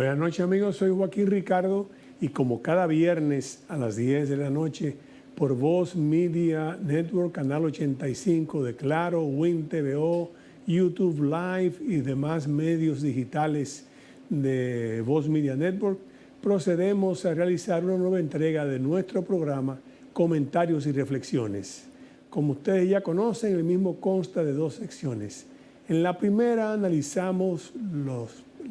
Buenas noches amigos, soy Joaquín Ricardo y como cada viernes a las 10 de la noche por Voz Media Network, Canal 85 de Claro, Win TVO, YouTube Live y demás medios digitales de Voz Media Network, procedemos a realizar una nueva entrega de nuestro programa Comentarios y Reflexiones. Como ustedes ya conocen, el mismo consta de dos secciones. En la primera analizamos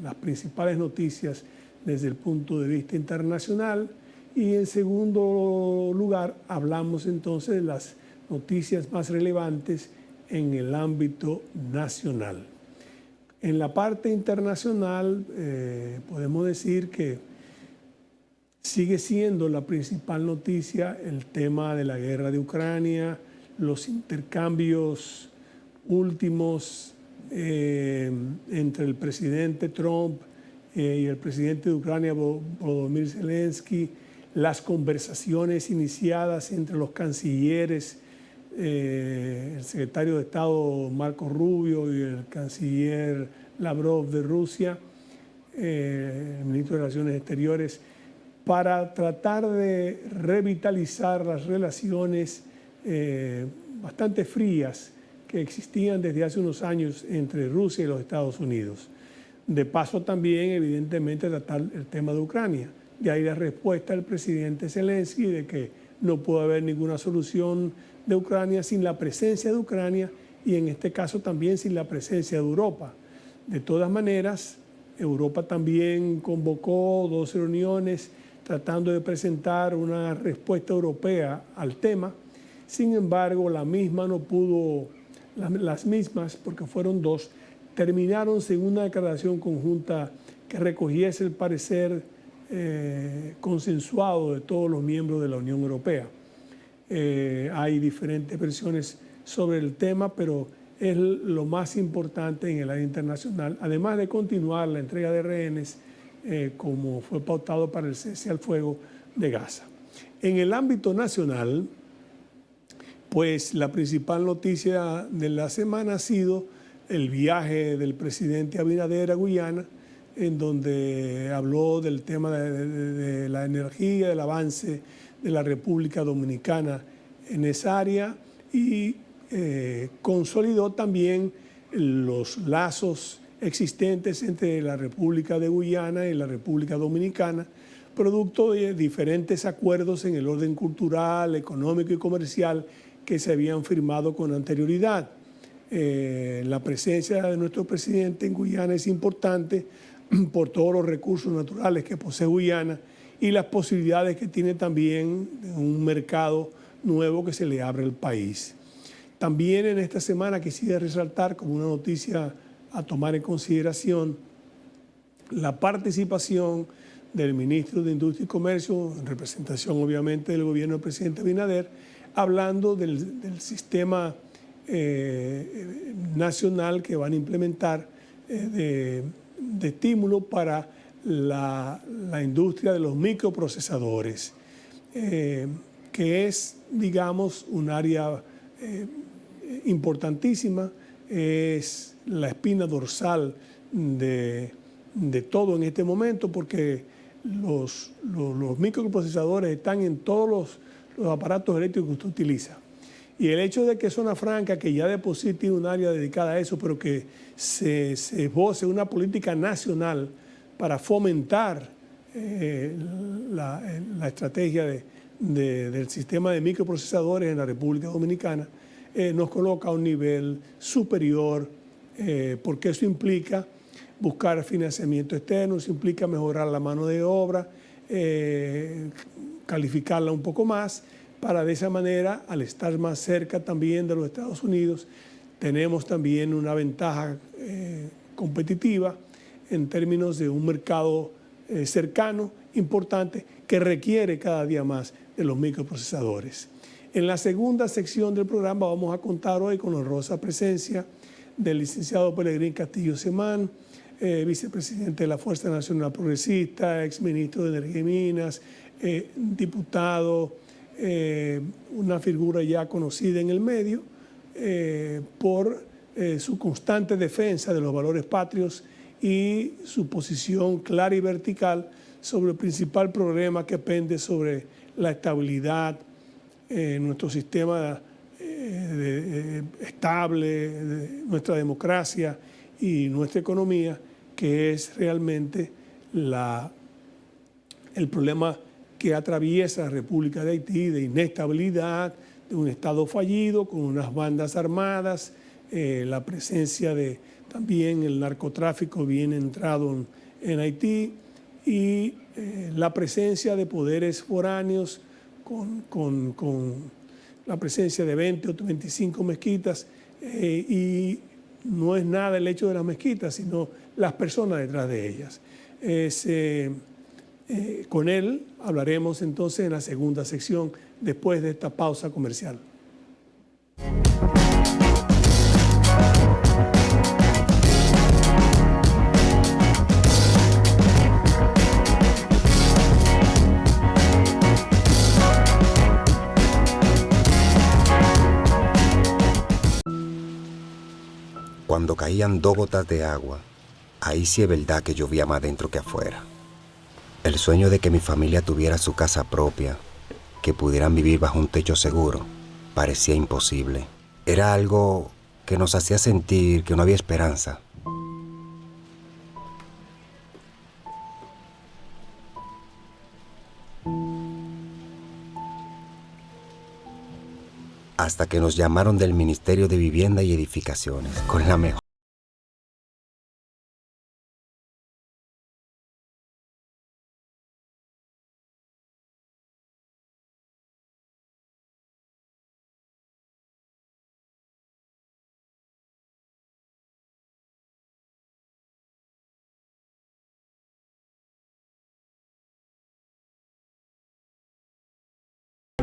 las principales noticias desde el punto de vista internacional y en segundo lugar hablamos entonces de las noticias más relevantes en el ámbito nacional. En la parte internacional podemos decir que sigue siendo la principal noticia el tema de la guerra de Ucrania, los intercambios últimos entre el presidente Trump y el presidente de Ucrania, Volodymyr Zelensky, las conversaciones iniciadas entre los cancilleres, el secretario de Estado Marco Rubio y el canciller Lavrov de Rusia, el ministro de Relaciones Exteriores, para tratar de revitalizar las relaciones bastante frías que existían desde hace unos años entre Rusia y los Estados Unidos. De paso también, evidentemente, tratar el tema de Ucrania. De ahí la respuesta del presidente Zelensky de que no puede haber ninguna solución de Ucrania sin la presencia de Ucrania y en este caso también sin la presencia de Europa. De todas maneras, Europa también convocó dos reuniones tratando de presentar una respuesta europea al tema. Sin embargo, las mismas, porque fueron dos, terminaron sin una declaración conjunta que recogiese el parecer consensuado de todos los miembros de la Unión Europea. Hay diferentes versiones sobre el tema, pero es lo más importante en el área internacional, además de continuar la entrega de rehenes como fue pautado para el cese al fuego de Gaza. En el ámbito nacional, pues la principal noticia de la semana ha sido el viaje del presidente Abinader a Guyana, en donde habló del tema de la energía, del avance de la República Dominicana en esa área y consolidó también los lazos existentes entre la República de Guyana y la República Dominicana, producto de diferentes acuerdos en el orden cultural, económico y comercial que se habían firmado con anterioridad. La presencia de nuestro presidente en Guyana es importante por todos los recursos naturales que posee Guyana y las posibilidades que tiene también de un mercado nuevo que se le abre al país. También en esta semana quisiera resaltar como una noticia a tomar en consideración la participación del ministro de Industria y Comercio, en representación obviamente del gobierno del presidente Abinader, hablando del sistema nacional que van a implementar de estímulo para la industria de los microprocesadores, que es, digamos, un área importantísima, es la espina dorsal de todo en este momento, porque los microprocesadores están en todos los aparatos eléctricos que usted utiliza. Y el hecho de que Zona Franca, que ya de por sí tiene un área dedicada a eso, pero que se esboce una política nacional para fomentar la estrategia del sistema de microprocesadores en la República Dominicana, nos coloca a un nivel superior, porque eso implica buscar financiamiento externo, eso implica mejorar la mano de obra, calificarla un poco más, para de esa manera, al estar más cerca también de los Estados Unidos, tenemos también una ventaja competitiva en términos de un mercado cercano, importante, que requiere cada día más de los microprocesadores. En la segunda sección del programa vamos a contar hoy con la honrosa presencia del licenciado Pelegrín Castillo Semán, vicepresidente de la Fuerza Nacional Progresista, exministro de Energía y Minas, diputado, una figura ya conocida en el medio por su constante defensa de los valores patrios y su posición clara y vertical sobre el principal problema que pende sobre la estabilidad en nuestro sistema estable, de nuestra democracia y nuestra economía, que es realmente el problema que atraviesa la República de Haití, de inestabilidad, de un Estado fallido, con unas bandas armadas, la presencia de también el narcotráfico bien entrado en Haití y la presencia de poderes foráneos con la presencia de 20 o 25 mezquitas y no es nada el hecho de las mezquitas, sino las personas detrás de ellas. Con él hablaremos entonces en la segunda sección después de esta pausa comercial. Cuando caían 2 gotas de agua, ahí sí es verdad que llovía más dentro que afuera. El sueño de que mi familia tuviera su casa propia, que pudieran vivir bajo un techo seguro, parecía imposible. Era algo que nos hacía sentir que no había esperanza. Hasta que nos llamaron del Ministerio de Vivienda y Edificaciones con la mejor.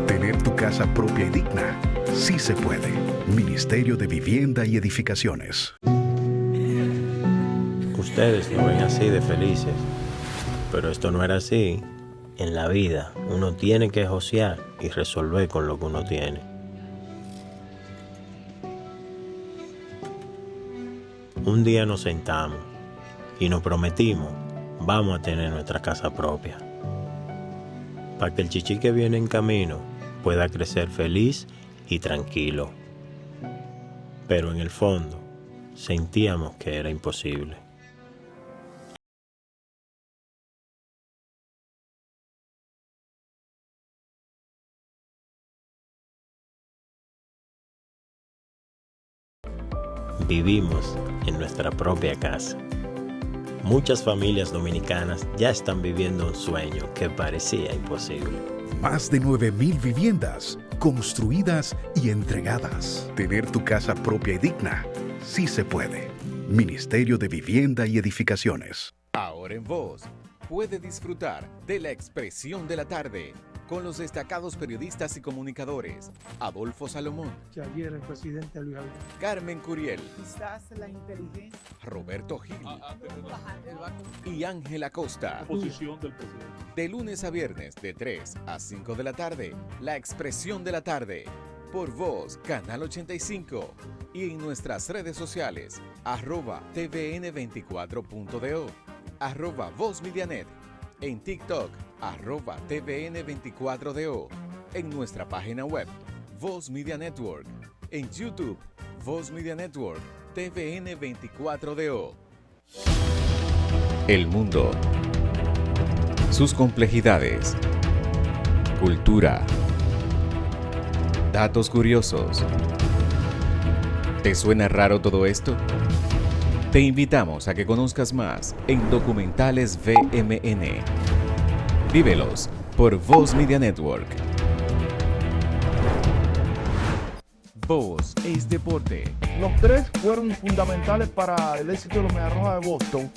Tener tu casa propia y digna, sí se puede. Ministerio de Vivienda y Edificaciones. Ustedes lo ven así de felices, pero esto no era así. En la vida uno tiene que josear y resolver con lo que uno tiene. Un día nos sentamos y nos prometimos, vamos a tener nuestra casa propia, para que el chichi que viene en camino pueda crecer feliz y tranquilo. Pero en el fondo sentíamos que era imposible. Vivimos en nuestra propia casa. Muchas familias dominicanas ya están viviendo un sueño que parecía imposible. Más de 9,000 viviendas construidas y entregadas. Tener tu casa propia y digna, sí se puede. Ministerio de Vivienda y Edificaciones. Ahora en Voz, puede disfrutar de La Expresión de la Tarde con los destacados periodistas y comunicadores Adolfo Salomón, Ayer el presidente Luis Abinader, Carmen Curiel, quizás la inteligencia, Roberto Gil y Ángela Costa. Posición del presidente. De lunes a viernes de 3 a 5 de la tarde, La Expresión de la Tarde, por Voz, Canal 85 y en nuestras redes sociales, @tvn24.do, @VozMediaNet, en TikTok, @tvn24do, en nuestra página web, Voz Media Network, en YouTube, Voz Media Network, TVN24DO. El mundo, sus complejidades, cultura, datos curiosos. ¿Te suena raro todo esto? Te invitamos a que conozcas más en Documentales VMN. Vívelos por Voz Media Network. Voz es deporte. los tres fueron fundamentales para el éxito de los Medias Rojas de Boston.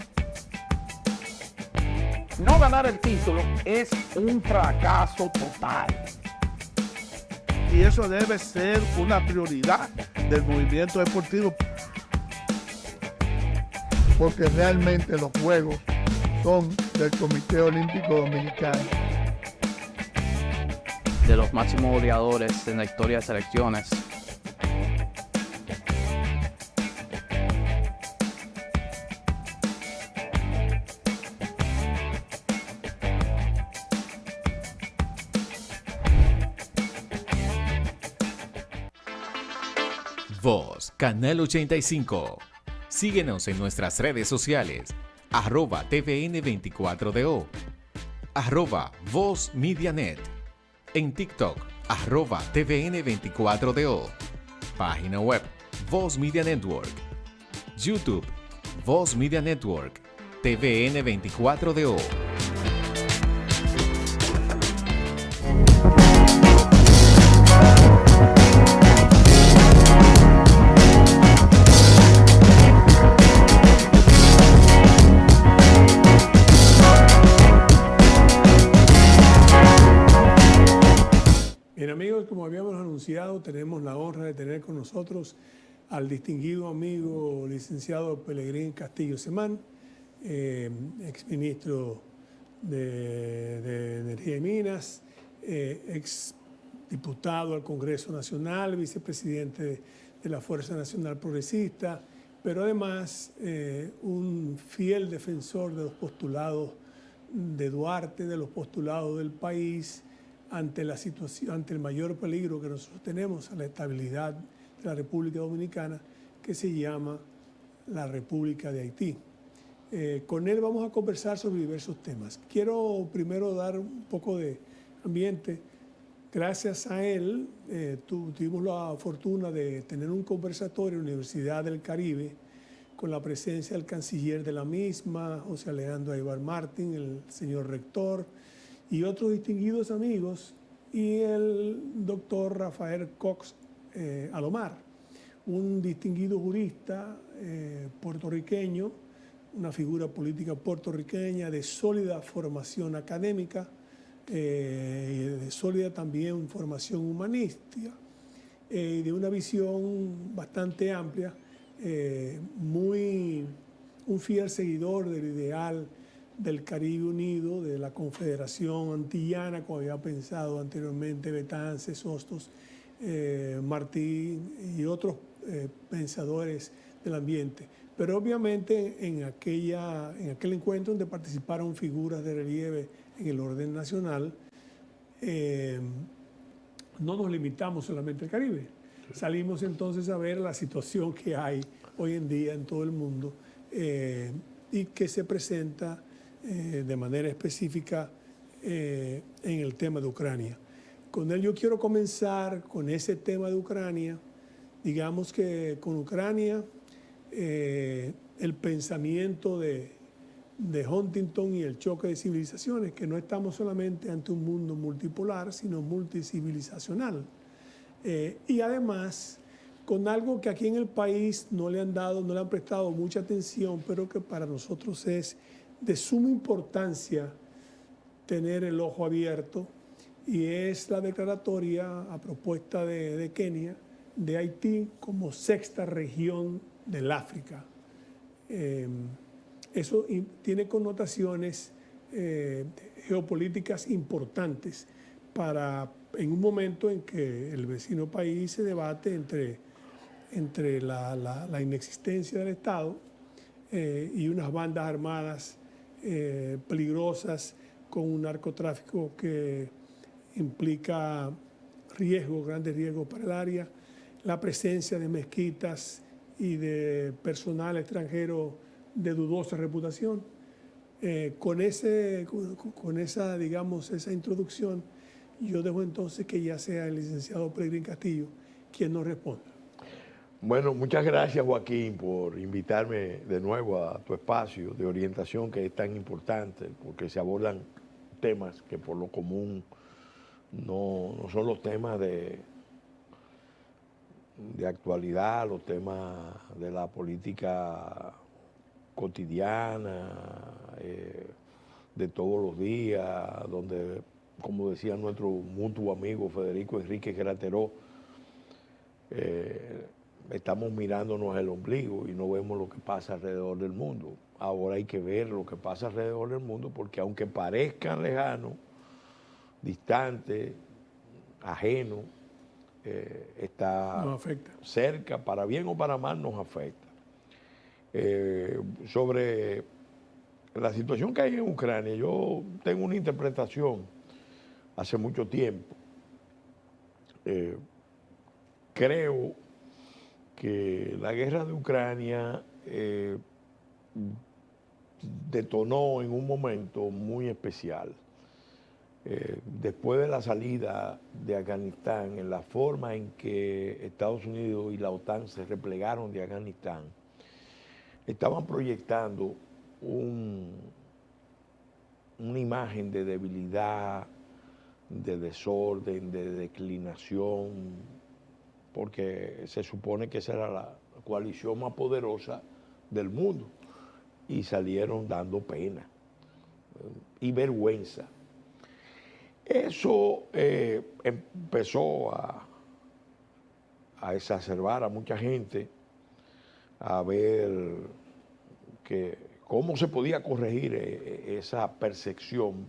No ganar el título es un fracaso total. Y eso debe ser una prioridad del movimiento deportivo. Porque realmente los juegos son del Comité Olímpico Dominicano. De los máximos goleadores en la historia de selecciones. Voz Canal 85. Síguenos en nuestras redes sociales, @tvn24do, @Voz Medianet, en TikTok, @tvn24do, página web, Voz Media Network, YouTube, Voz Media Network, TVN24DO. Bien amigos, como habíamos anunciado, tenemos la honra de tener con nosotros al distinguido amigo licenciado Pelegrín Castillo Semán, exministro de Energía y Minas, ex diputado al Congreso Nacional, vicepresidente de la Fuerza Nacional Progresista, pero además un fiel defensor de los postulados de Duarte, de los postulados del país, ante la situación, ante el mayor peligro que nosotros tenemos a la estabilidad de la República Dominicana, que se llama la República de Haití. Con él vamos a conversar sobre diversos temas. Quiero primero dar un poco de ambiente. Gracias a él tuvimos la fortuna de tener un conversatorio en la Universidad del Caribe con la presencia del canciller de la misma, José Alejandro Aybar Martín, el señor rector, y otros distinguidos amigos, y el doctor Rafael Cox Alomar, un distinguido jurista puertorriqueño, una figura política puertorriqueña de sólida formación académica, de sólida también formación humanística, y de una visión bastante amplia, un fiel seguidor del ideal del Caribe Unido, de la Confederación Antillana, como había pensado anteriormente Betances, Hostos, Martín y otros pensadores del ambiente. Pero obviamente en aquel encuentro donde participaron figuras de relieve en el orden nacional, no nos limitamos solamente al Caribe. Salimos entonces a ver la situación que hay hoy en día en todo el mundo y que se presenta de manera específica en el tema de Ucrania. Con él yo quiero comenzar con ese tema de Ucrania. Digamos que con Ucrania el pensamiento de Huntington y el choque de civilizaciones, que no estamos solamente ante un mundo multipolar, sino multicivilizacional. Y además con algo que aquí en el país no le han prestado mucha atención, pero que para nosotros es de suma importancia tener el ojo abierto, y es la declaratoria a propuesta de Kenia de Haití como sexta región del África. Eso tiene connotaciones geopolíticas importantes en un momento en que el vecino país se debate entre la inexistencia del Estado y unas bandas armadas peligrosas con un narcotráfico que implica grandes riesgos para el área, la presencia de mezquitas y de personal extranjero de dudosa reputación. Con esa, digamos, esa introducción, yo dejo entonces que ya sea el licenciado Pelegrín Castillo quien nos responda. Bueno, muchas gracias, Joaquín, por invitarme de nuevo a tu espacio de orientación, que es tan importante, porque se abordan temas que por lo común no son los temas de actualidad, los temas de la política cotidiana, de todos los días, donde, como decía nuestro mutuo amigo Federico Enrique Grateró, estamos mirándonos el ombligo y no vemos lo que pasa alrededor del mundo. Ahora hay que ver lo que pasa alrededor del mundo, porque aunque parezcan lejanos, distantes, ajenos, está cerca, para bien o para mal nos afecta. Sobre la situación que hay en Ucrania, yo tengo una interpretación hace mucho tiempo. Creo que la guerra de Ucrania detonó en un momento muy especial. Después de la salida de Afganistán, en la forma en que Estados Unidos y la OTAN se replegaron de Afganistán, estaban proyectando una imagen de debilidad, de desorden, de declinación, porque se supone que esa era la coalición más poderosa del mundo, y salieron dando pena y vergüenza. Eso empezó a exacerbar a mucha gente, a ver cómo se podía corregir esa percepción.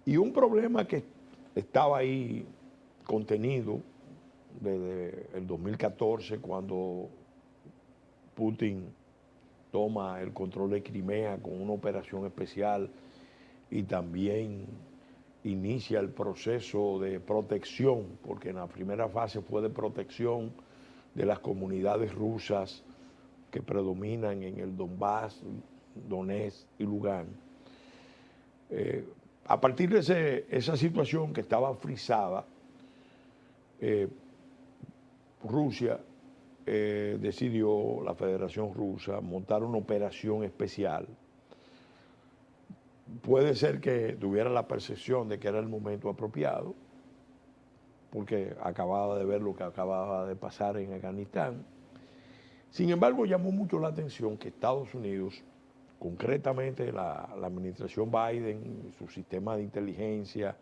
Y un problema que estaba ahí contenido desde el 2014, cuando Putin toma el control de Crimea con una operación especial y también inicia el proceso de protección, porque en la primera fase fue de protección de las comunidades rusas que predominan en el Donbass, Donetsk y Lugansk. A partir de esa situación que estaba frisada, Rusia decidió, la Federación Rusa, montar una operación especial. Puede ser que tuviera la percepción de que era el momento apropiado, porque acababa de ver lo que acababa de pasar en Afganistán. Sin embargo, llamó mucho la atención que Estados Unidos, concretamente la administración Biden, su sistema de inteligencia,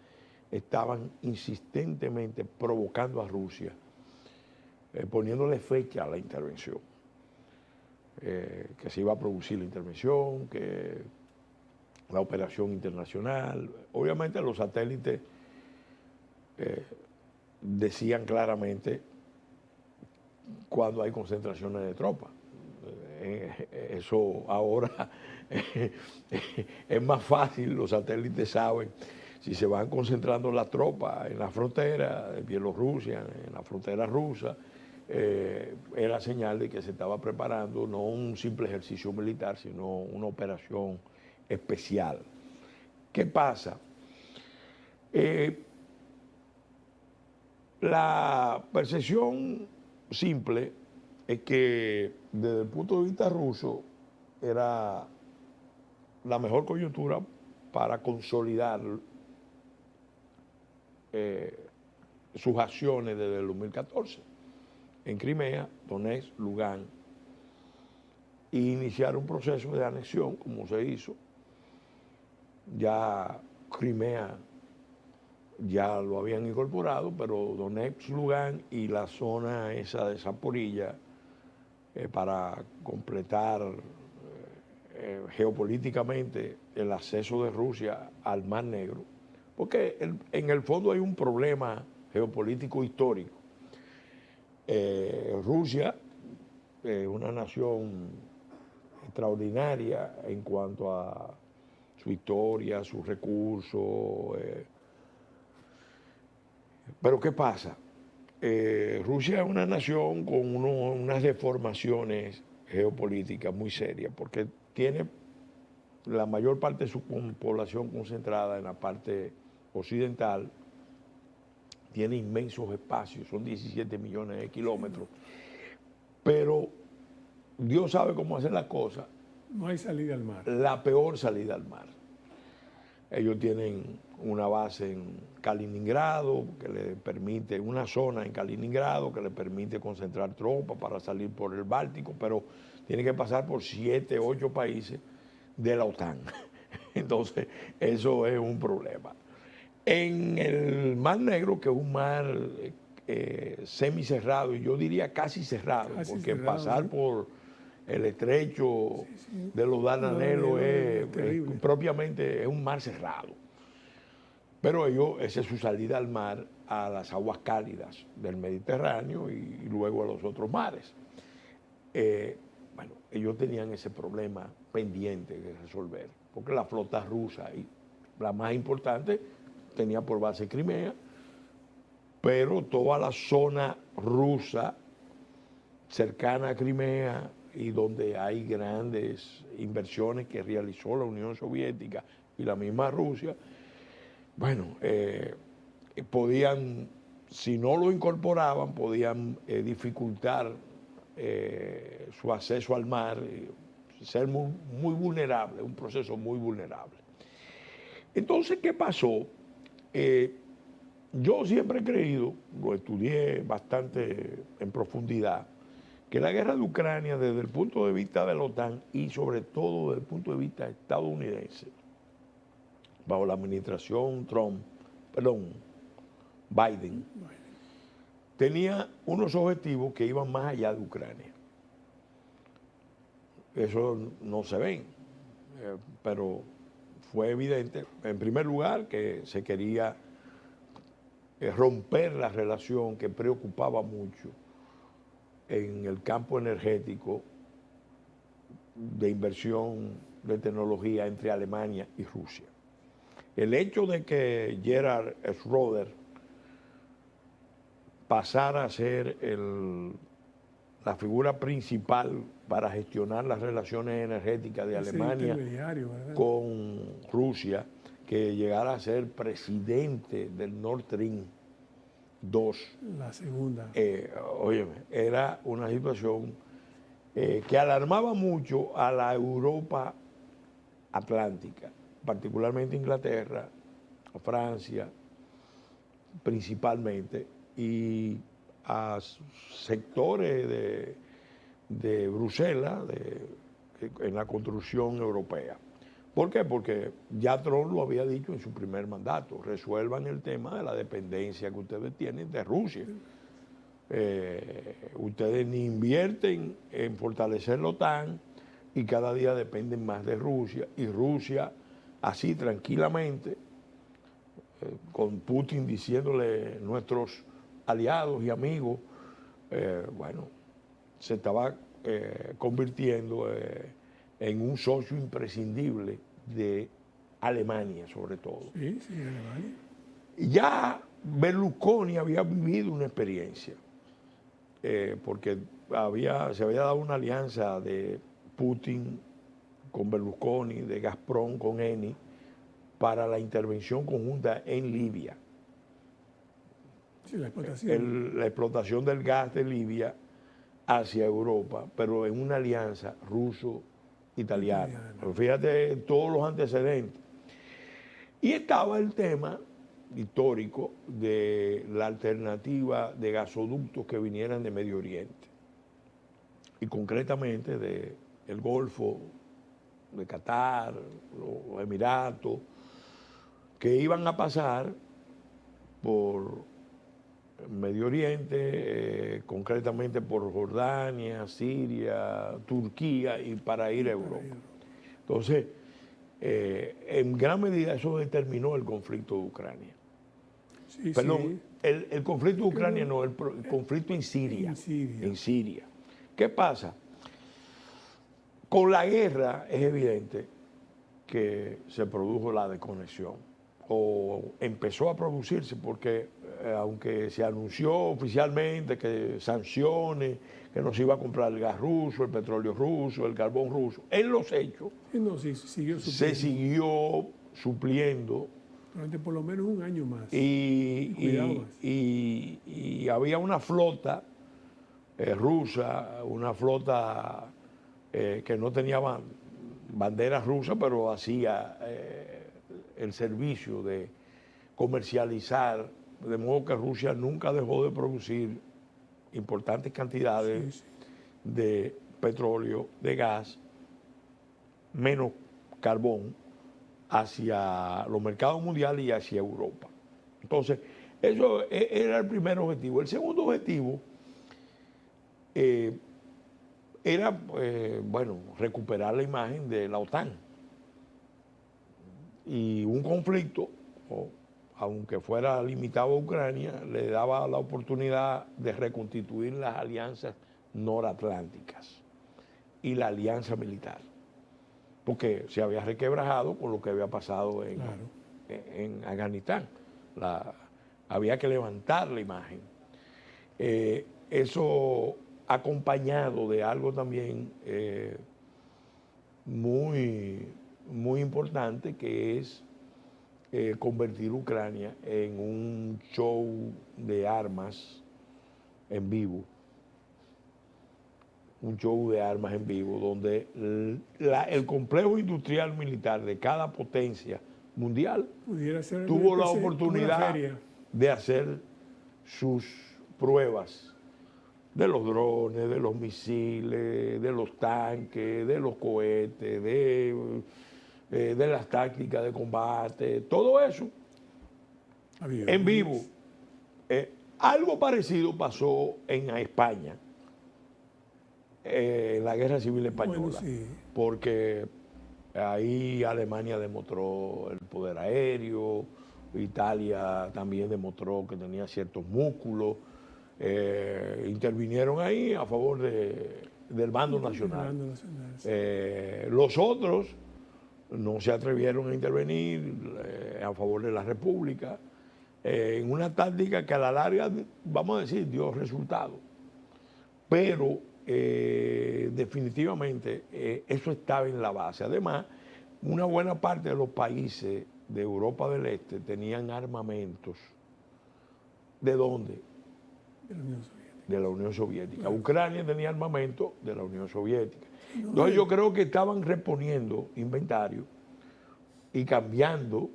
estaban insistentemente provocando a Rusia, poniéndole fecha a la intervención, que se iba a producir la intervención, que la operación internacional. Obviamente los satélites decían claramente cuando hay concentraciones de tropas. Eso ahora es más fácil, los satélites saben si se van concentrando las tropas en la frontera de Bielorrusia, en la frontera rusa. Era señal de que se estaba preparando no un simple ejercicio militar, sino una operación especial. ¿Qué pasa? La percepción simple es que desde el punto de vista ruso era la mejor coyuntura para consolidar sus acciones desde el 2014 en Crimea, Donetsk, Lugansk, e iniciar un proceso de anexión como se hizo. Ya Crimea ya lo habían incorporado, pero Donetsk, Lugansk y la zona esa de Zaporilla, para completar geopolíticamente el acceso de Rusia al Mar Negro, porque en el fondo hay un problema geopolítico histórico. Rusia es una nación extraordinaria en cuanto a su historia, sus recursos. Pero ¿qué pasa? Rusia es una nación con unas deformaciones geopolíticas muy serias, porque tiene la mayor parte de su población concentrada en la parte occidental, tiene inmensos espacios, son 17 millones de kilómetros, pero Dios sabe cómo hacer las cosas. No hay salida al mar. La peor salida al mar. Ellos tienen una base en Kaliningrado, que le permite, una zona en Kaliningrado que le permite concentrar tropas para salir por el Báltico, pero tiene que pasar por 7, 8 países de la OTAN. Entonces, eso es un problema. En el Mar Negro, que es un mar semicerrado, y yo diría casi cerrado, porque cerrado, pasar por el estrecho de los Dardanelos propiamente es un mar cerrado. Pero esa es su salida al mar, a las aguas cálidas del Mediterráneo y luego a los otros mares. Bueno, ellos tenían ese problema pendiente de resolver, porque la flota rusa, y la más importante, tenía por base Crimea, pero toda la zona rusa cercana a Crimea y donde hay grandes inversiones que realizó la Unión Soviética y la misma Rusia, bueno, podían, si no lo incorporaban, podían dificultar su acceso al mar, ser muy, muy vulnerable, un proceso muy vulnerable. Entonces, ¿qué pasó? Yo siempre he creído, lo estudié bastante en profundidad, que la guerra de Ucrania, desde el punto de vista de la OTAN y sobre todo desde el punto de vista estadounidense, bajo la administración Biden, tenía unos objetivos que iban más allá de Ucrania. Eso no se ven, pero fue evidente, en primer lugar, que se quería romper la relación que preocupaba mucho en el campo energético de inversión de tecnología entre Alemania y Rusia. El hecho de que Gerhard Schröder pasara a ser la figura principal para gestionar las relaciones energéticas de Alemania con Rusia, que llegara a ser presidente del Nord Stream 2. La segunda. Óyeme, era una situación que alarmaba mucho a la Europa atlántica, particularmente Inglaterra, Francia, principalmente, y a sectores de Bruselas en la construcción europea. ¿Por qué? Porque ya Trump lo había dicho en su primer mandato: resuelvan el tema de la dependencia que ustedes tienen de Rusia. Ustedes ni invierten en fortalecer la OTAN y cada día dependen más de Rusia, y Rusia así tranquilamente, con Putin diciéndole nuestros aliados y amigos, bueno, se estaba convirtiendo en un socio imprescindible de Alemania, sobre todo. Sí, sí, Alemania. Ya Berlusconi había vivido una experiencia, porque se había dado una alianza de Putin con Berlusconi, de Gazprom con Eni, para la intervención conjunta en Libia. Sí, la explotación. La explotación del gas de Libia hacia Europa, pero en una alianza ruso-italiana. Fíjate todos los antecedentes. Y estaba el tema histórico de la alternativa de gasoductos que vinieran de Medio Oriente, y concretamente del Golfo, de Qatar, los Emiratos, que iban a pasar por Medio Oriente, concretamente por Jordania, Siria, Turquía, y para ir a Europa. Entonces, en gran medida eso determinó el conflicto de Ucrania. Sí, Perdón, sí. el conflicto de Ucrania no, el conflicto en Siria. En Siria. ¿Qué pasa? Con la guerra es evidente que se produjo la desconexión, o empezó a producirse, porque aunque se anunció oficialmente que sanciones, que no se iba a comprar el gas ruso, el petróleo ruso, el carbón ruso, en los hechos se siguió supliendo durante por lo menos un año más. Y había una flota rusa, una flota que no tenía bandera rusa, pero hacía el servicio de comercializar, de modo que Rusia nunca dejó de producir importantes cantidades de petróleo, de gas, menos carbón, hacia los mercados mundiales y hacia Europa. Entonces, eso era el primer objetivo. El segundo objetivo era, bueno, recuperar la imagen de la OTAN. Y un conflicto, aunque fuera limitado a Ucrania, le daba la oportunidad de reconstituir las alianzas noratlánticas y la alianza militar, porque se había requebrajado con lo que había pasado en Afganistán. Había que levantar la imagen. Eso acompañado de algo también muy, muy importante, que es convertir Ucrania en un show de armas en vivo. Un show de armas en vivo, donde el complejo industrial militar de cada potencia mundial tuvo la oportunidad de hacer sus pruebas de los drones, de los misiles, de los tanques, de los cohetes, de las tácticas de combate, todo eso en vivo. Algo parecido pasó en España, en la Guerra Civil Española, porque ahí Alemania demostró el poder aéreo, Italia también demostró que tenía ciertos músculos, intervinieron ahí a favor del bando nacional. Los otros no se atrevieron a intervenir a favor de la República, en una táctica que a la larga, vamos a decir, dio resultado. Pero definitivamente eso estaba en la base. Además, una buena parte de los países de Europa del Este tenían armamentos. ¿De dónde? De la Unión Soviética. De la Unión Soviética. Claro. Ucrania tenía armamento de la Unión Soviética. Entonces yo creo que estaban reponiendo inventario y cambiando.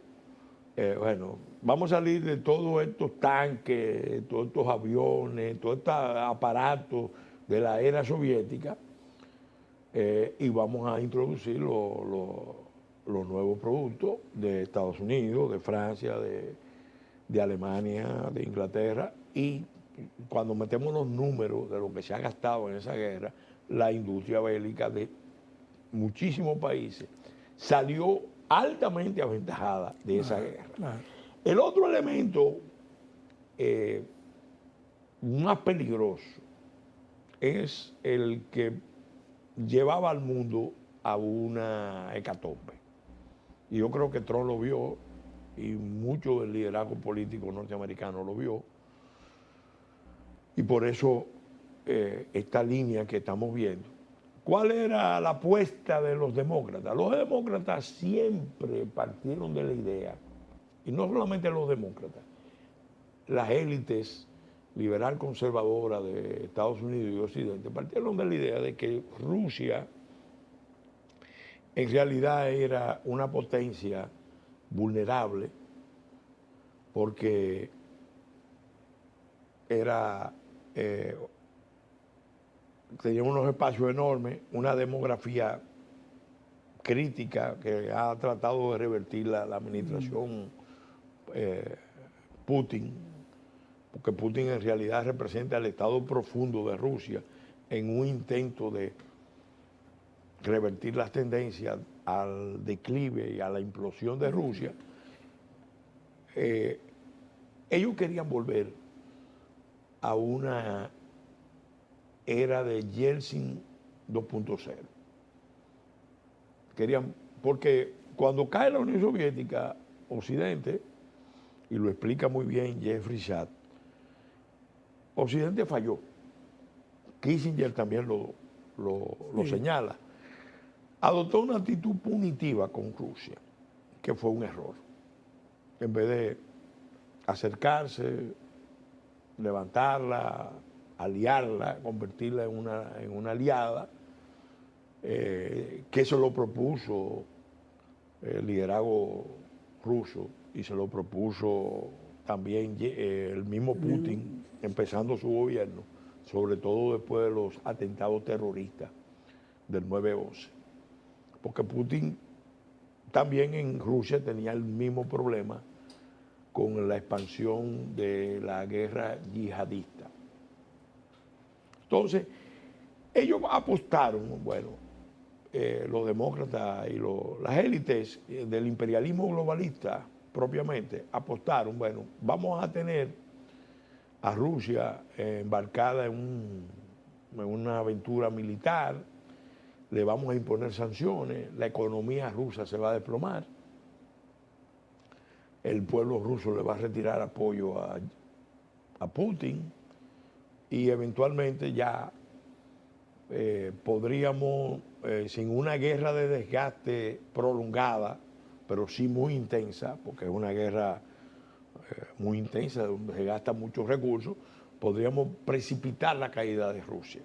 Bueno, vamos a salir de todos estos tanques, todos estos aviones, todos estos aparatos de la era soviética, y vamos a introducir los nuevos productos de Estados Unidos, de Francia, de Alemania, de Inglaterra, y cuando metemos los números de lo que se ha gastado en esa guerra, la industria bélica de muchísimos países salió altamente aventajada de esa guerra. Claro. El otro elemento más peligroso es el que llevaba al mundo a una hecatombe. Y yo creo que Trump lo vio, y mucho del liderazgo político norteamericano lo vio, y por eso esta línea que estamos viendo. ¿Cuál era la apuesta de los demócratas? Los demócratas siempre partieron de la idea, y no solamente los demócratas, las élites liberal conservadora de Estados Unidos y Occidente partieron de la idea de que Rusia en realidad era una potencia vulnerable, porque tenía unos espacios enormes, una demografía crítica que ha tratado de revertir la administración Putin, porque Putin en realidad representa el estado profundo de Rusia en un intento de revertir las tendencias al declive y a la implosión de Rusia. Ellos querían volver a una era de Yeltsin 2.0. Querían, porque cuando cae la Unión Soviética, Occidente, y lo explica muy bien Jeffrey Sachs, Occidente falló. Kissinger también lo señala. Adoptó una actitud punitiva con Rusia, que fue un error. En vez de acercarse, levantarla, aliarla, convertirla en una aliada, que se lo propuso el liderazgo ruso y se lo propuso también el mismo Putin, empezando su gobierno, sobre todo después de los atentados terroristas del 9/11. Porque Putin también en Rusia tenía el mismo problema con la expansión de la guerra yihadista. Entonces, ellos apostaron, bueno, los demócratas y las élites del imperialismo globalista propiamente apostaron, bueno, vamos a tener a Rusia embarcada en una aventura militar, le vamos a imponer sanciones, la economía rusa se va a desplomar, el pueblo ruso le va a retirar apoyo a Putin, y eventualmente ya podríamos, sin una guerra de desgaste prolongada, pero sí muy intensa, porque es una guerra muy intensa, donde se gastan muchos recursos, podríamos precipitar la caída de Rusia.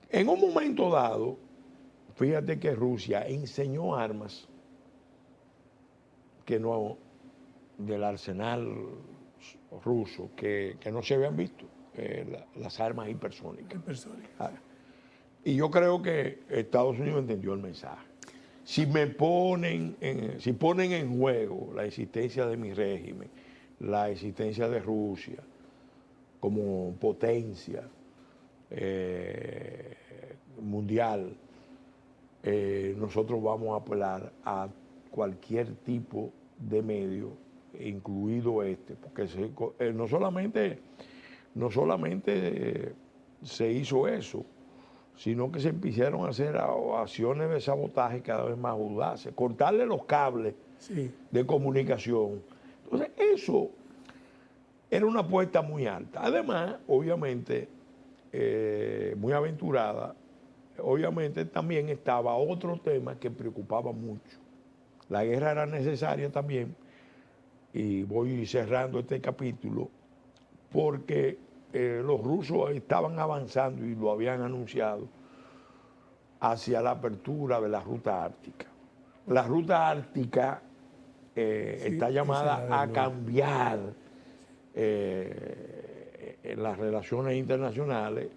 En un momento dado, fíjate que Rusia enseñó armas que no, del arsenal ruso, que no se habían visto, las armas hipersónicas. Y yo creo que Estados Unidos entendió el mensaje. Si ponen en juego la existencia de mi régimen, la existencia de Rusia como potencia mundial, nosotros vamos a apelar a cualquier tipo de medio, incluido porque no solamente se hizo eso, sino que se empezaron a hacer acciones de sabotaje cada vez más audaces, cortarle los cables de comunicación. Entonces, eso era una apuesta muy alta. Además, obviamente, muy aventurada, obviamente también estaba otro tema que preocupaba mucho. La guerra era necesaria también, y voy cerrando este capítulo, porque los rusos estaban avanzando, y lo habían anunciado, hacia la apertura de la ruta ártica. La ruta ártica está llamada a cambiar en las relaciones internacionales,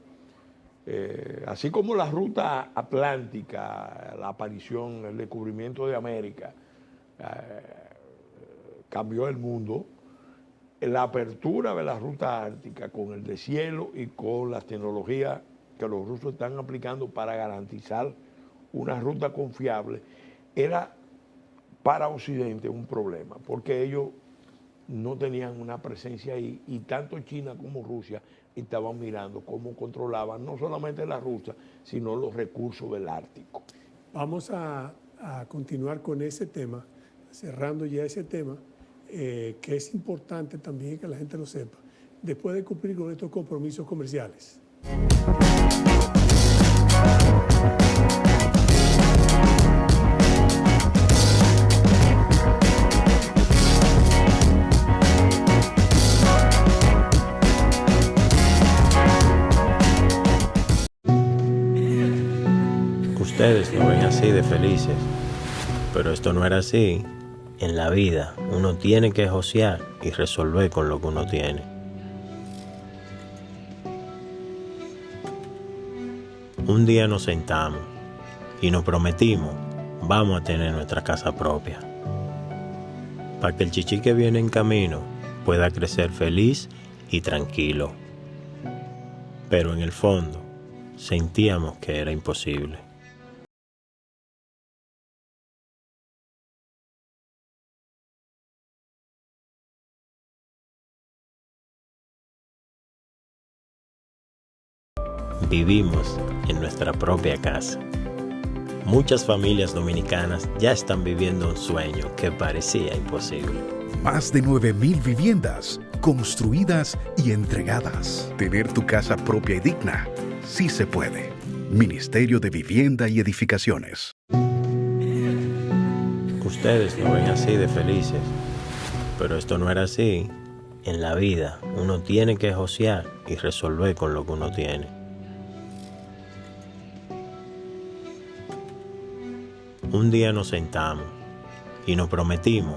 así como la ruta atlántica, la aparición, el descubrimiento de América, cambió el mundo. La apertura de la ruta ártica con el deshielo y con las tecnologías que los rusos están aplicando para garantizar una ruta confiable, era para Occidente un problema, porque ellos no tenían una presencia ahí, y tanto China como Rusia estaban mirando cómo controlaban no solamente la ruta, sino los recursos del Ártico. Vamos a continuar con ese tema, cerrando ya ese tema, que es importante también que la gente lo sepa, después de cumplir con estos compromisos comerciales. Ustedes lo ven así de felices, pero esto no era así. En la vida uno tiene que josear y resolver con lo que uno tiene. Un día nos sentamos y nos prometimos, vamos a tener nuestra casa propia, para que el chichi que viene en camino pueda crecer feliz y tranquilo. Pero en el fondo sentíamos que era imposible. Vivimos en nuestra propia casa. Muchas familias dominicanas ya están viviendo un sueño que parecía imposible. Más de 9,000 viviendas construidas y entregadas. Tener tu casa propia y digna, sí se puede. Ministerio de Vivienda y Edificaciones. Ustedes lo ven así de felices, pero esto no era así. En la vida uno tiene que josear y resolver con lo que uno tiene. Un día nos sentamos y nos prometimos,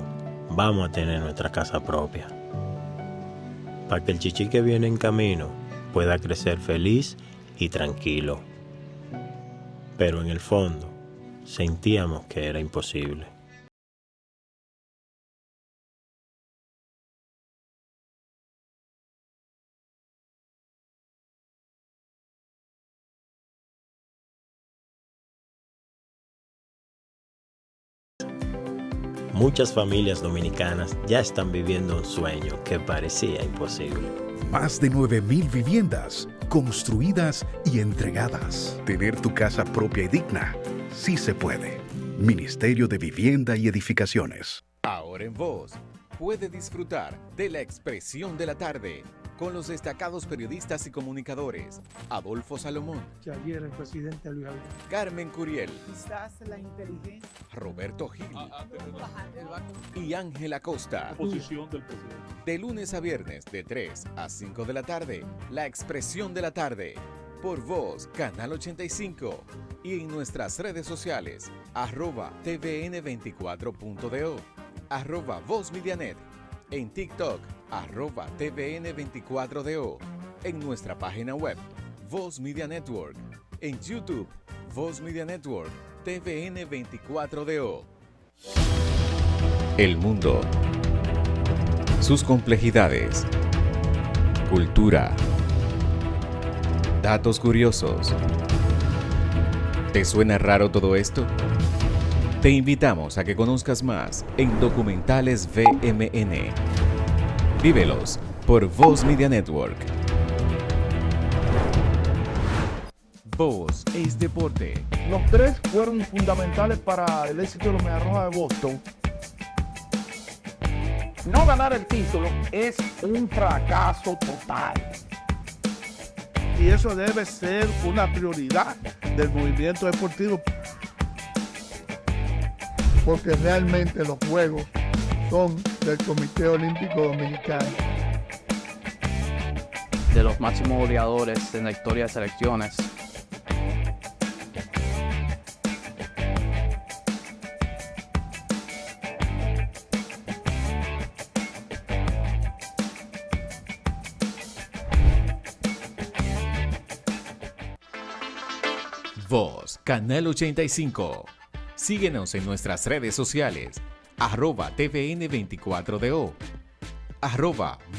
vamos a tener nuestra casa propia, para que el chichi que viene en camino pueda crecer feliz y tranquilo. Pero en el fondo sentíamos que era imposible. Muchas familias dominicanas ya están viviendo un sueño que parecía imposible. Más de 9,000 viviendas construidas y entregadas. Tener tu casa propia y digna, sí se puede. Ministerio de Vivienda y Edificaciones. Ahora en Voz puede disfrutar de la expresión de la tarde con los destacados periodistas y comunicadores Adolfo Salomón, Ayer el presidente Luis Abinader. Carmen Curiel, Quizás la inteligencia. Roberto Gil y Ángela Costa. Posición del presidente. De lunes a viernes de 3 a 5 de la tarde, La Expresión de la Tarde, por Voz, Canal 85, y en nuestras redes sociales, @tvn24.do, @VozMediaNet, en TikTok, @tvn24do, en nuestra página web, Voz Media Network, en YouTube, Voz Media Network, TVN24DO. El mundo, sus complejidades, cultura, datos curiosos. ¿Te suena raro todo esto? Te invitamos a que conozcas más en Documentales VMN. Vívelos por Voz Media Network. Voz es deporte. Los tres fueron fundamentales para el éxito de los Medias Rojas de Boston. No ganar el título es un fracaso total. Y eso debe ser una prioridad del movimiento deportivo. Porque realmente los Juegos son del Comité Olímpico Dominicano. De los máximos goleadores en la historia de selecciones. Voz, Canal 85. Síguenos en nuestras redes sociales, @tvn24do,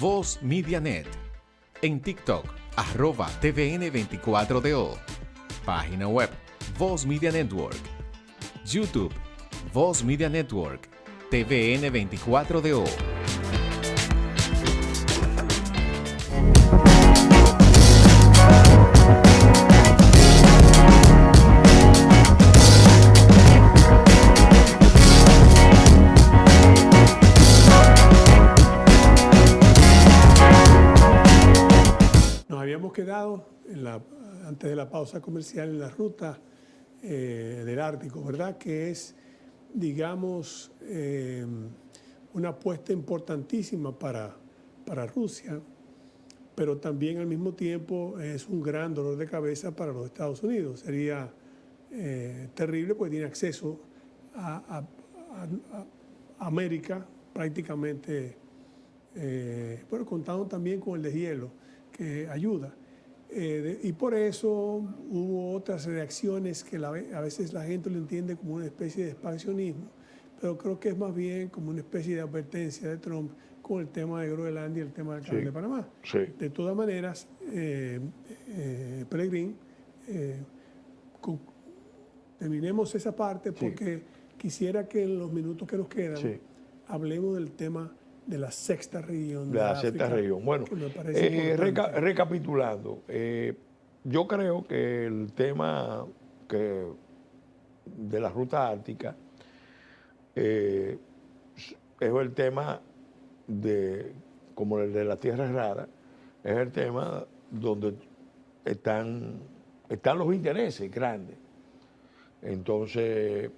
@VozMediaNet, en TikTok, @tvn24do, página web, Voz Media Network, YouTube, Voz Media Network, TVN24DO. Habíamos quedado antes de la pausa comercial en la ruta del Ártico, ¿verdad? Que es, digamos, una apuesta importantísima para Rusia, pero también al mismo tiempo es un gran dolor de cabeza para los Estados Unidos. Sería terrible porque tiene acceso a América prácticamente, pero contando también con el deshielo, que ayuda. Y por eso hubo otras reacciones que a veces la gente lo entiende como una especie de expansionismo, pero creo que es más bien como una especie de advertencia de Trump con el tema de Groenlandia y el tema del Canal de Panamá. Sí. De todas maneras, Pelegrín, terminemos esa parte porque quisiera que en los minutos que nos quedan hablemos del tema de la sexta región. De la sexta región. Bueno, recapitulando, yo creo que el tema de la ruta ártica es el tema como el de la tierra rara, es el tema donde están los intereses grandes. Entonces,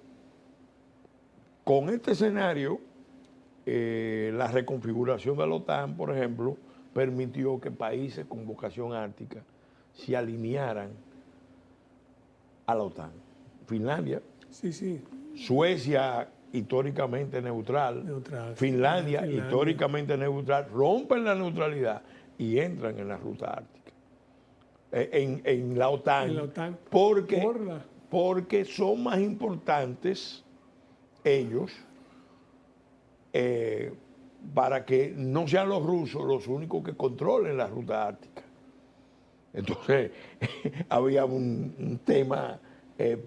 con este escenario, la reconfiguración de la OTAN, por ejemplo, permitió que países con vocación ártica se alinearan a la OTAN. Finlandia, Suecia, históricamente neutral. Finlandia, históricamente neutral, rompen la neutralidad y entran en la ruta ártica. En la OTAN, porque son más importantes ellos para que no sean los rusos los únicos que controlen la ruta ártica. Entonces, había un tema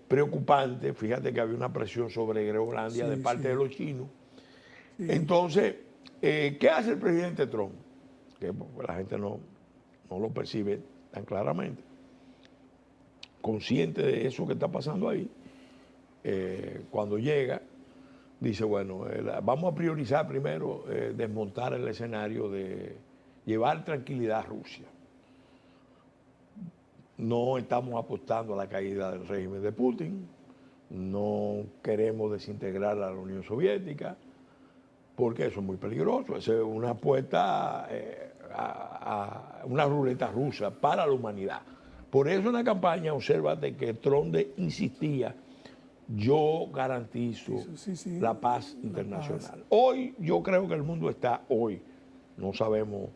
preocupante. Fíjate que había una presión sobre Groenlandia de parte de los chinos. Entonces, ¿qué hace el presidente Trump? Que la gente no lo percibe tan claramente. Consciente de eso que está pasando ahí, cuando llega, dice, bueno, vamos a priorizar primero desmontar el escenario de llevar tranquilidad a Rusia. No estamos apostando a la caída del régimen de Putin, no queremos desintegrar a la Unión Soviética, porque eso es muy peligroso. Eso es una apuesta a una ruleta rusa para la humanidad. Por eso en la campaña, obsérvate que Trump insistía, yo garantizo la paz internacional. Hoy yo creo que el mundo está hoy, no sabemos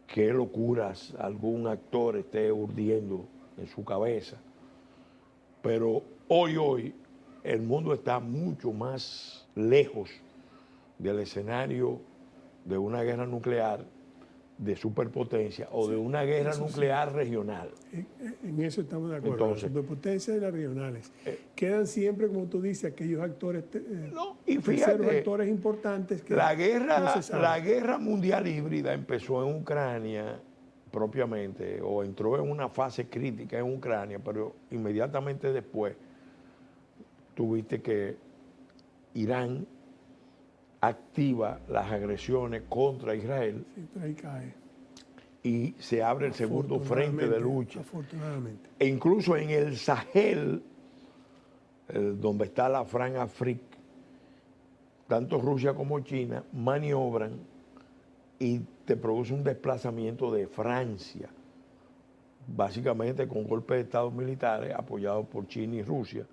qué locuras algún actor esté urdiendo en su cabeza, pero hoy el mundo está mucho más lejos del escenario de una guerra nuclear de superpotencia o de una guerra nuclear regional. En eso estamos de acuerdo. Entonces, las superpotencias y las regionales quedan siempre, como tú dices, aquellos actores, y fíjate, actores importantes. Que la guerra mundial híbrida empezó en Ucrania propiamente, o entró en una fase crítica en Ucrania, pero inmediatamente después tuviste que Irán activa las agresiones contra Israel. Sí, pero ahí cae. Y se abre el segundo frente de lucha. Afortunadamente. E incluso en el Sahel, donde está la Franja Afrique, tanto Rusia como China maniobran y te produce un desplazamiento de Francia, básicamente con golpes de Estado militares apoyados por China y Rusia,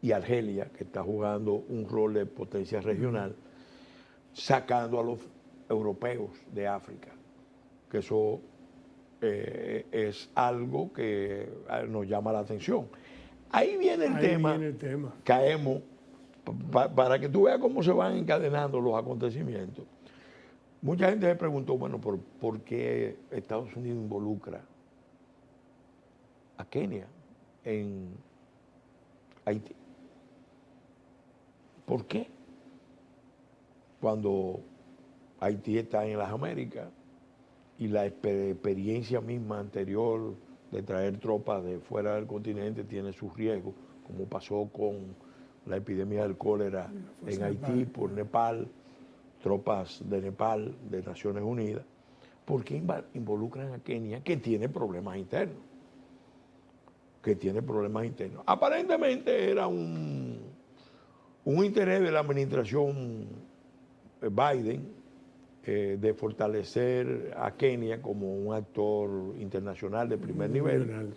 y Argelia, que está jugando un rol de potencia regional, sacando a los europeos de África, que eso es algo que nos llama la atención. Ahí viene el tema. Caemos, para que tú veas cómo se van encadenando los acontecimientos. Mucha gente me preguntó, bueno, ¿por qué Estados Unidos involucra a Kenia en Haití? ¿Por qué? Cuando Haití está en las Américas y la experiencia misma anterior de traer tropas de fuera del continente tiene sus riesgos, como pasó con la epidemia del cólera en Haití por Nepal, tropas de Nepal, de Naciones Unidas. ¿Por qué involucran a Kenia, que tiene problemas internos? Aparentemente era un interés de la administración Biden de fortalecer a Kenia como un actor internacional de primer nivel.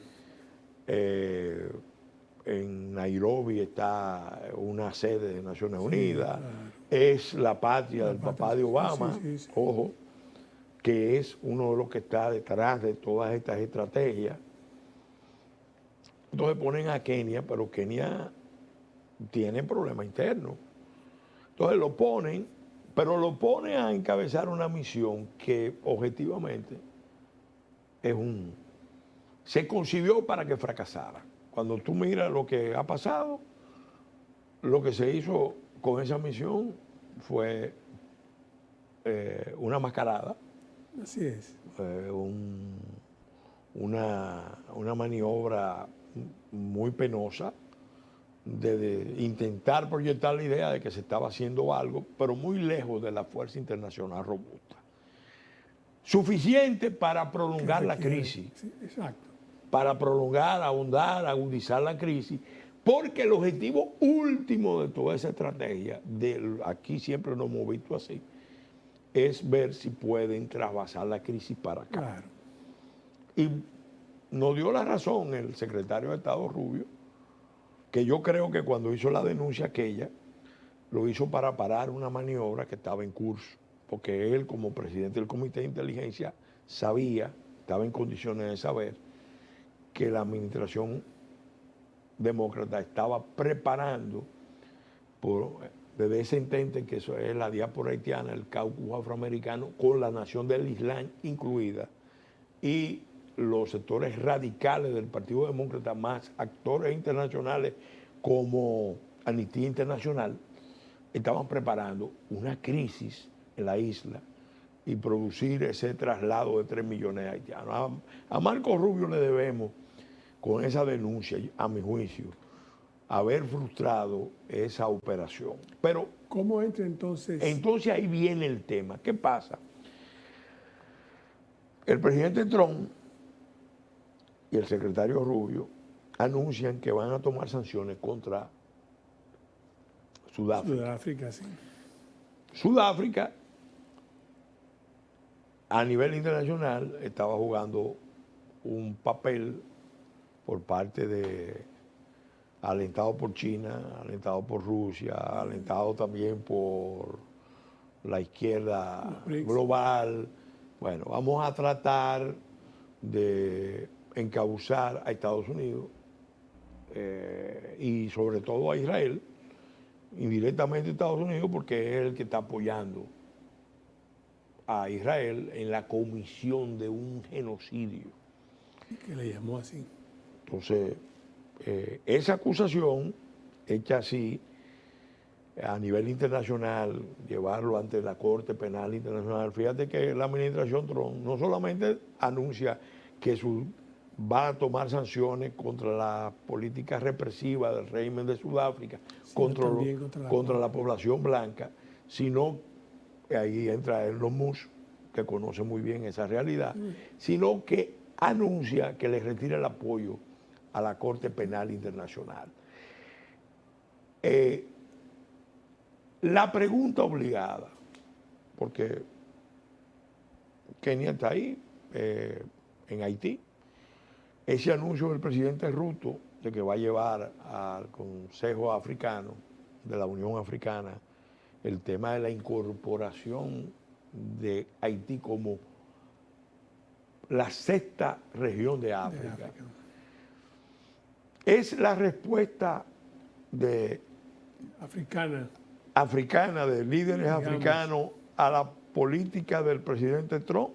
En Nairobi está una sede de Naciones Unidas, es la patria del papá de Obama, ojo, que es uno de los que está detrás de todas estas estrategias. Entonces ponen a Kenia, pero Kenia tiene problemas internos. Entonces lo ponen, pero lo ponen a encabezar una misión que objetivamente se concibió para que fracasara. Cuando tú miras lo que ha pasado, lo que se hizo con esa misión fue una mascarada. Así es. Una maniobra muy penosa de intentar proyectar la idea de que se estaba haciendo algo, pero muy lejos de la fuerza internacional robusta. Suficiente para prolongar la crisis. Sí, exacto. Para prolongar, ahondar, agudizar la crisis, porque el objetivo último de toda esa estrategia, aquí siempre lo hemos visto así, es ver si pueden trasvasar la crisis para acá. Claro. Y nos dio la razón el secretario de Estado Rubio, que yo creo que cuando hizo la denuncia aquella, lo hizo para parar una maniobra que estaba en curso, porque él como presidente del Comité de Inteligencia estaba en condiciones de saber que la administración demócrata estaba preparando desde ese intento, que eso es la diáspora haitiana, el caucus afroamericano, con la nación del Islam incluida, y los sectores radicales del Partido Demócrata, más actores internacionales como Amnistía Internacional, estaban preparando una crisis en la isla y producir ese traslado de 3 millones de haitianos. A Marco Rubio le debemos, con esa denuncia, a mi juicio, haber frustrado esa operación. Pero ¿cómo entra entonces? Entonces ahí viene el tema. ¿Qué pasa? El presidente Trump y el secretario Rubio anuncian que van a tomar sanciones contra Sudáfrica. Sudáfrica, sí. Sudáfrica, a nivel internacional, estaba jugando un papel por parte de, alentado por China, alentado por Rusia, alentado también por la izquierda global. Bueno, vamos a tratar de encauzar a Estados Unidos y sobre todo a Israel, indirectamente a Estados Unidos, porque es el que está apoyando a Israel en la comisión de un genocidio. Que le llamó así. Entonces, esa acusación hecha así a nivel internacional, llevarlo ante la Corte Penal Internacional, fíjate que la administración Trump no solamente anuncia que va a tomar sanciones contra la política represiva del régimen de Sudáfrica, contra la población blanca, sino que ahí entra Elon Musk, que conoce muy bien esa realidad, sino que anuncia que le retira el apoyo a la Corte Penal Internacional. La pregunta obligada, porque Kenia está ahí, en Haití, ese anuncio del presidente Ruto de que va a llevar al Consejo Africano, de la Unión Africana, el tema de la incorporación de Haití como la sexta región de África. Es la respuesta africana, de líderes africanos a la política del presidente Trump.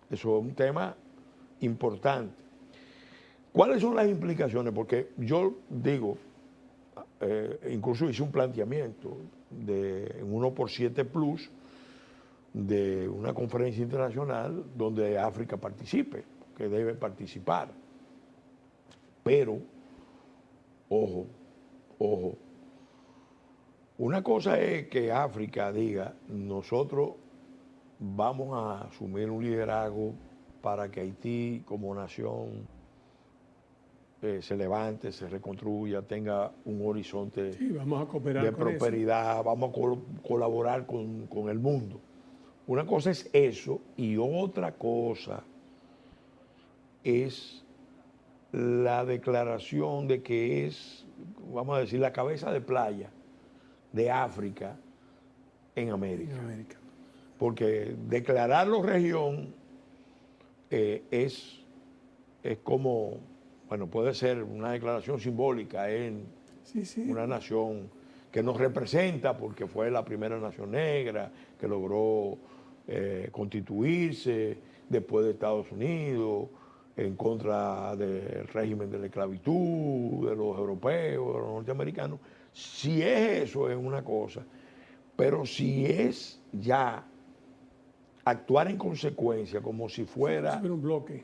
Eso es un tema importante. ¿Cuáles son las implicaciones? Porque yo digo, incluso hice un planteamiento en 1x7 Plus, de una conferencia internacional donde África participe, que debe participar. Pero, ojo, una cosa es que África diga, nosotros vamos a asumir un liderazgo para que Haití como nación se levante, se reconstruya, tenga un horizonte vamos a cooperar de prosperidad, vamos a colaborar con el mundo. Una cosa es eso y otra cosa es la declaración de que es, vamos a decir, la cabeza de playa de África en América. Porque declararlo región es como, bueno, puede ser una declaración simbólica en una nación que nos representa porque fue la primera nación negra que logró constituirse después de Estados Unidos, en contra del régimen de la esclavitud, de los europeos, de los norteamericanos. Si es eso, es una cosa, pero si es ya actuar en consecuencia, como si fuera un bloque,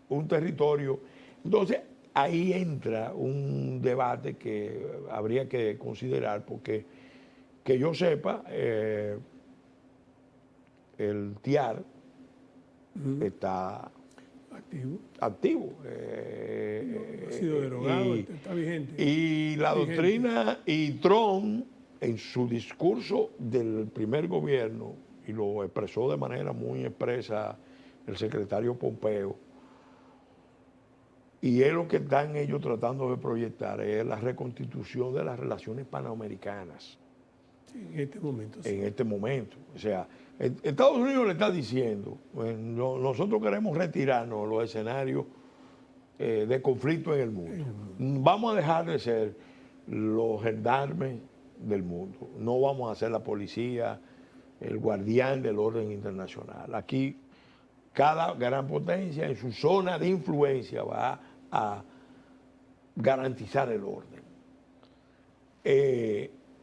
un territorio, entonces ahí entra un debate que habría que considerar, porque que yo sepa, el TIAR está activo. Ha sido derogado, está vigente. Y la doctrina, y Trump, en su discurso del primer gobierno, y lo expresó de manera muy expresa el secretario Pompeo, y es lo que están ellos tratando de proyectar, es la reconstitución de las relaciones panamericanas. En este momento. Sí. En este momento. O sea, Estados Unidos le está diciendo, bueno, nosotros queremos retirarnos de los escenarios de conflicto en el mundo. Vamos a dejar de ser los gendarmes del mundo. No vamos a ser la policía, el guardián del orden internacional. Aquí cada gran potencia en su zona de influencia va a garantizar el orden.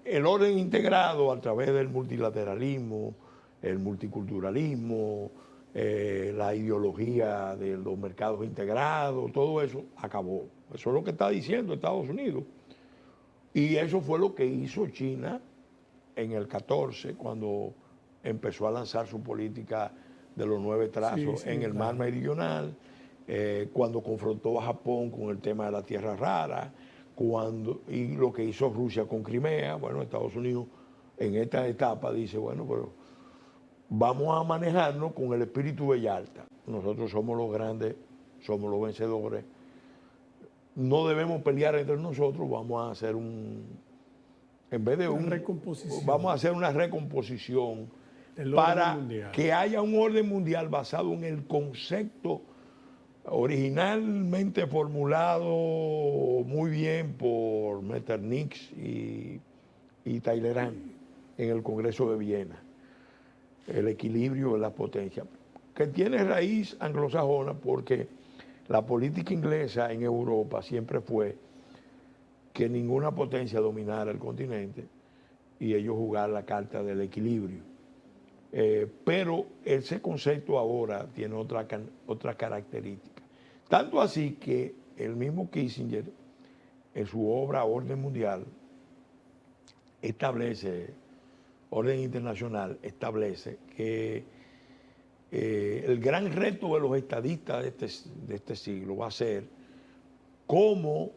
El orden integrado a través del multilateralismo, el multiculturalismo, la ideología de los mercados integrados, todo eso acabó. Eso es lo que está diciendo Estados Unidos. Y eso fue lo que hizo China en el 14, cuando empezó a lanzar su política de los 9 trazos Sí, en el mar claro. meridional, cuando confrontó a Japón con el tema de la tierra rara, y lo que hizo Rusia con Crimea. Bueno, Estados Unidos en esta etapa dice, bueno, pero vamos a manejarnos con el espíritu de Yalta. Nosotros somos los grandes, somos los vencedores. No debemos pelear entre nosotros, vamos a hacer vamos a hacer una recomposición para que haya un orden mundial basado en el concepto originalmente formulado muy bien por Metternich y Talleyrand en el Congreso de Viena, el equilibrio de las potencias, que tiene raíz anglosajona porque la política inglesa en Europa siempre fue que ninguna potencia dominara el continente y ellos jugar la carta del equilibrio. Pero ese concepto ahora tiene otra característica. Tanto así que el mismo Kissinger, en su obra Orden Mundial, Orden Internacional, establece que el gran reto de los estadistas de este siglo va a ser cómo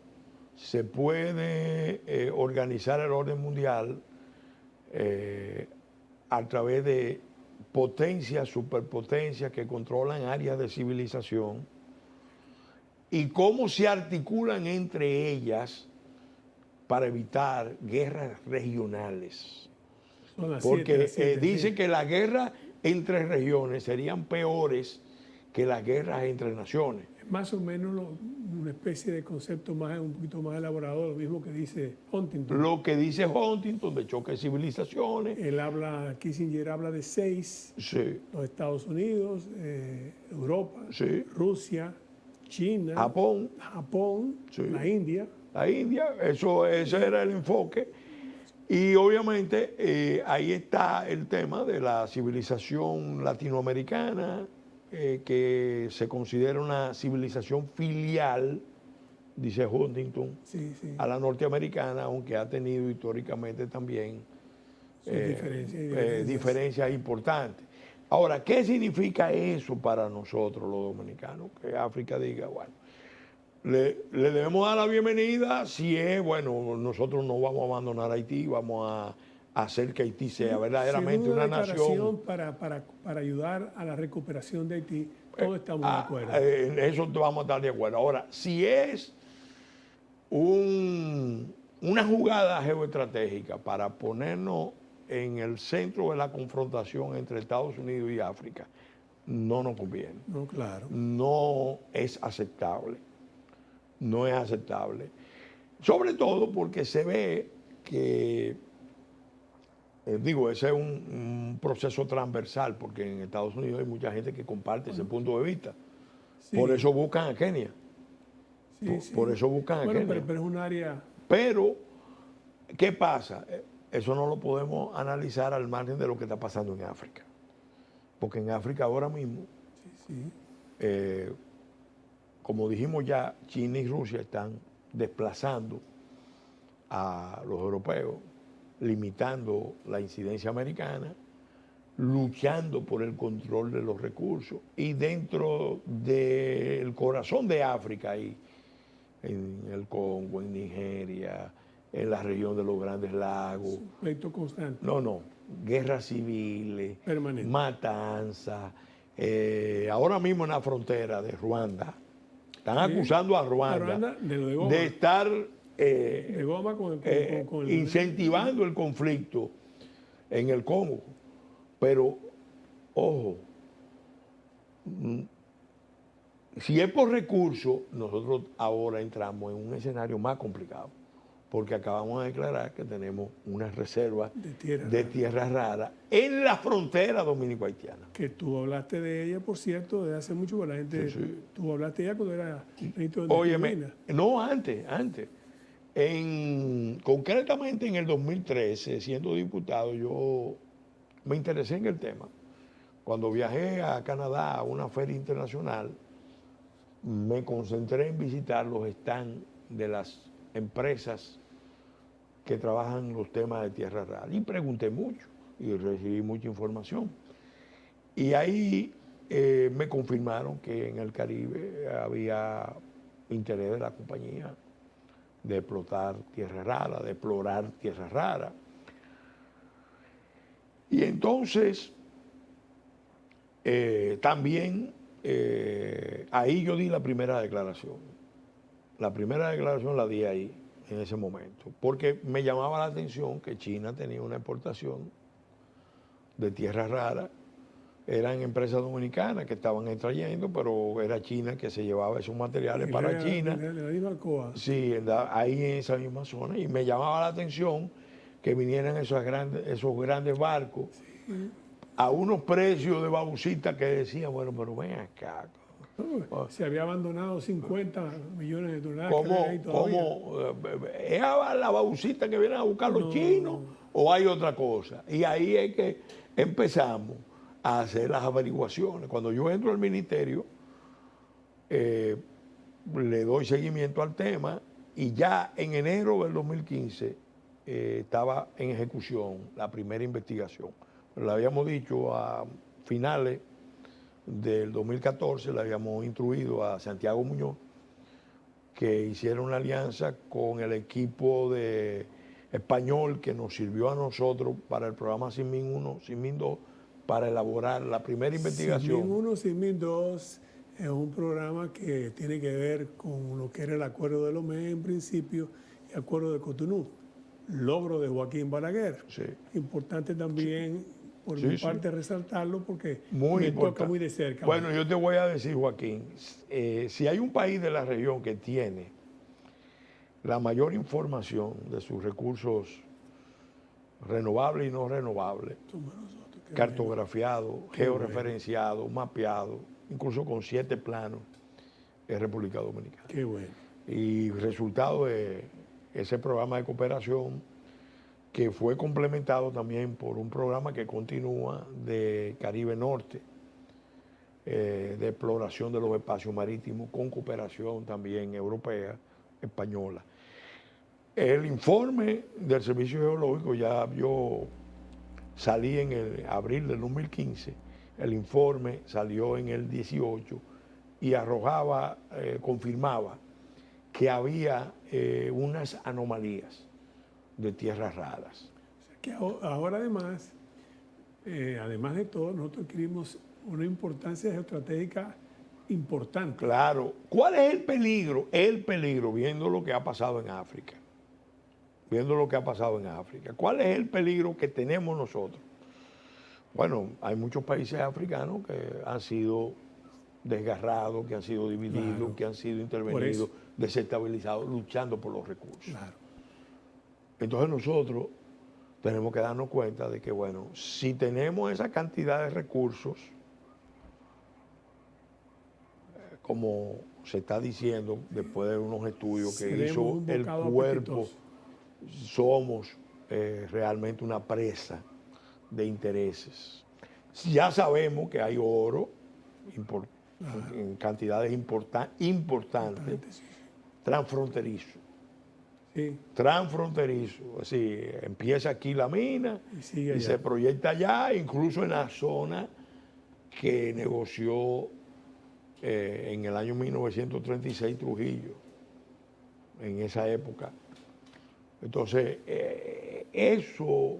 se puede organizar el orden mundial a través de potencias, superpotencias que controlan áreas de civilización y cómo se articulan entre ellas para evitar guerras regionales. Porque dicen que las guerras entre regiones serían peores que las guerras entre naciones. Es más o menos una especie de concepto un poquito más elaborado, lo mismo que dice Huntington. Lo que dice Huntington de choque de civilizaciones. Kissinger habla de 6, sí. Los Estados Unidos, Europa, sí. Rusia, China, Japón, sí. La India. La India, ese era el enfoque. Y obviamente ahí está el tema de la civilización latinoamericana, que se considera una civilización filial, dice Huntington, sí. a la norteamericana, aunque ha tenido históricamente también diferencias importantes. Ahora, ¿qué significa eso para nosotros los dominicanos? Que África diga, bueno, le debemos dar la bienvenida si es, bueno, nosotros no vamos a abandonar Haití, vamos a hacer que Haití sea verdaderamente una nación. Para ayudar a la recuperación de Haití, todos estamos de acuerdo. En eso vamos a estar de acuerdo. Ahora, si es una jugada geoestratégica para ponernos en el centro de la confrontación entre Estados Unidos y África, no nos conviene. No, claro. No es aceptable. No es aceptable. Sobre todo porque se ve que, ese es un proceso transversal, porque en Estados Unidos hay mucha gente que comparte ese punto de vista. Sí. Por eso buscan a Kenia. Por eso buscan a Kenia. Pero es un área... Pero, ¿qué pasa? Eso no lo podemos analizar al margen de lo que está pasando en África. Porque en África ahora mismo, como dijimos ya, China y Rusia están desplazando a los europeos, limitando la incidencia americana, luchando por el control de los recursos. Y dentro del corazón de África, ahí, en el Congo, en Nigeria, en la región de los Grandes Lagos. Pleito constante. No. Guerras civiles, matanzas. Ahora mismo en la frontera de Ruanda, están acusando a Ruanda de estar incentivando el conflicto en el Congo. Pero, ojo, si es por recursos, nosotros ahora entramos en un escenario más complicado, porque acabamos de declarar que tenemos una reserva de tierra rara en la frontera dominico-haitiana. Que tú hablaste de ella, por cierto, desde hace mucho, la gente... Sí. Tú hablaste de ella cuando era ministro de Óyeme, no, antes. Concretamente en el 2013, siendo diputado, yo me interesé en el tema. Cuando viajé a Canadá a una feria internacional, me concentré en visitar los stands de las empresas que trabajan los temas de tierra rara. Y pregunté mucho y recibí mucha información. Y ahí me confirmaron que en el Caribe había interés de la compañía de explotar tierra rara, de explorar tierra rara. Y entonces, también ahí yo di la primera declaración. La primera declaración la di ahí, en ese momento, porque me llamaba la atención que China tenía una exportación de tierra rara. Eran empresas dominicanas que estaban extrayendo, pero era China que se llevaba esos materiales para China. De la misma Alcoa. Sí, ahí en esa misma zona. Y me llamaba la atención que vinieran esos grandes barcos a unos precios de babusita que decían, bueno, pero ven acá. Se había abandonado 50 millones de dólares. ¿Es la babusita que vienen a buscar los chinos o hay otra cosa? Y ahí es que empezamos a hacer las averiguaciones. Cuando yo entro al ministerio, le doy seguimiento al tema y ya en enero del 2015 estaba en ejecución la primera investigación. Lo habíamos dicho a finales del 2014, le habíamos instruido a Santiago Muñoz que hiciera una alianza con el equipo español que nos sirvió a nosotros para el programa SINMIN 1, SINMIN 2, para elaborar la primera investigación. SINMIN 1, SINMIN 2 es un programa que tiene que ver con lo que era el Acuerdo de Lomé en principio y el Acuerdo de Cotonú, logro de Joaquín Balaguer. Sí. Importante también, por mi parte, resaltarlo porque me toca muy de cerca. Bueno, yo te voy a decir, Joaquín, si hay un país de la región que tiene la mayor información de sus recursos renovables y no renovables, cartografiado, georreferenciado, mapeado, incluso con 7 planos, es República Dominicana. Qué bueno. Y resultado de ese programa de cooperación que fue complementado también por un programa que continúa de Caribe Norte, de exploración de los espacios marítimos con cooperación también europea, española. El informe del Servicio Geológico, ya yo salí en el abril del 2015, el informe salió en el 18 y arrojaba, confirmaba que había unas anomalías de tierras raras. O sea que ahora además de todo, nosotros adquirimos una importancia geoestratégica importante. Claro. ¿Cuál es el peligro? El peligro, viendo lo que ha pasado en África. Viendo lo que ha pasado en África. ¿Cuál es el peligro que tenemos nosotros? Bueno, hay muchos países africanos que han sido desgarrados, que han sido divididos, claro, que han sido intervenidos, desestabilizados, luchando por los recursos. Claro. Entonces nosotros tenemos que darnos cuenta de que, bueno, si tenemos esa cantidad de recursos, como se está diciendo después de unos estudios que hizo el cuerpo, somos realmente una presa de intereses. Ya sabemos que hay oro en cantidades importantes, transfronterizo. Sí. Transfronterizo, así empieza aquí la mina y se proyecta allá, incluso en la zona que negoció en el año 1936 Trujillo, en esa época. Entonces, eso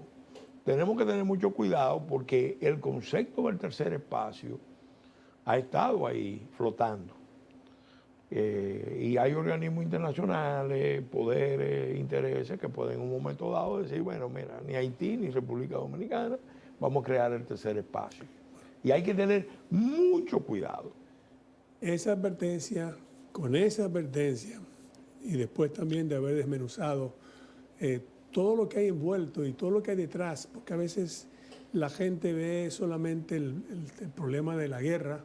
tenemos que tener mucho cuidado porque el concepto del tercer espacio ha estado ahí flotando. Y hay organismos internacionales, poderes, intereses que pueden en un momento dado decir, bueno, mira, ni Haití ni República Dominicana, vamos a crear el tercer espacio. Y hay que tener mucho cuidado. Con esa advertencia, y después también de haber desmenuzado todo lo que hay envuelto y todo lo que hay detrás, porque a veces la gente ve solamente el problema de la guerra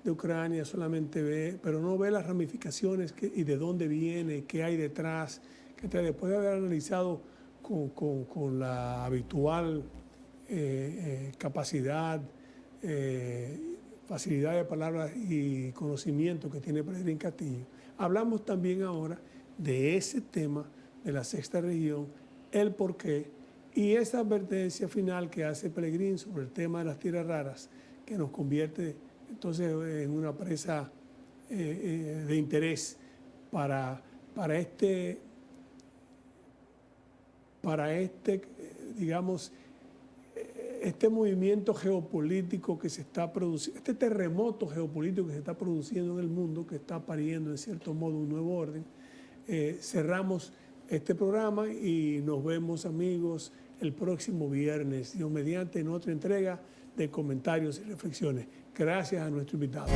de Ucrania, solamente ve, pero no ve las ramificaciones y de dónde viene, qué hay detrás, que después de haber analizado con la habitual capacidad, facilidad de palabras y conocimiento que tiene Pelegrín Castillo. Hablamos también ahora de ese tema de la sexta región, el porqué y esa advertencia final que hace Pelegrín sobre el tema de las tierras raras, que nos convierte entonces es una presa de interés para digamos, este movimiento geopolítico que se está produciendo, este terremoto geopolítico que se está produciendo en el mundo, que está pariendo en cierto modo un nuevo orden. Cerramos este programa y nos vemos, amigos, el próximo viernes, Dios mediante, en otra entrega de comentarios y reflexiones. Gracias a nuestro invitado.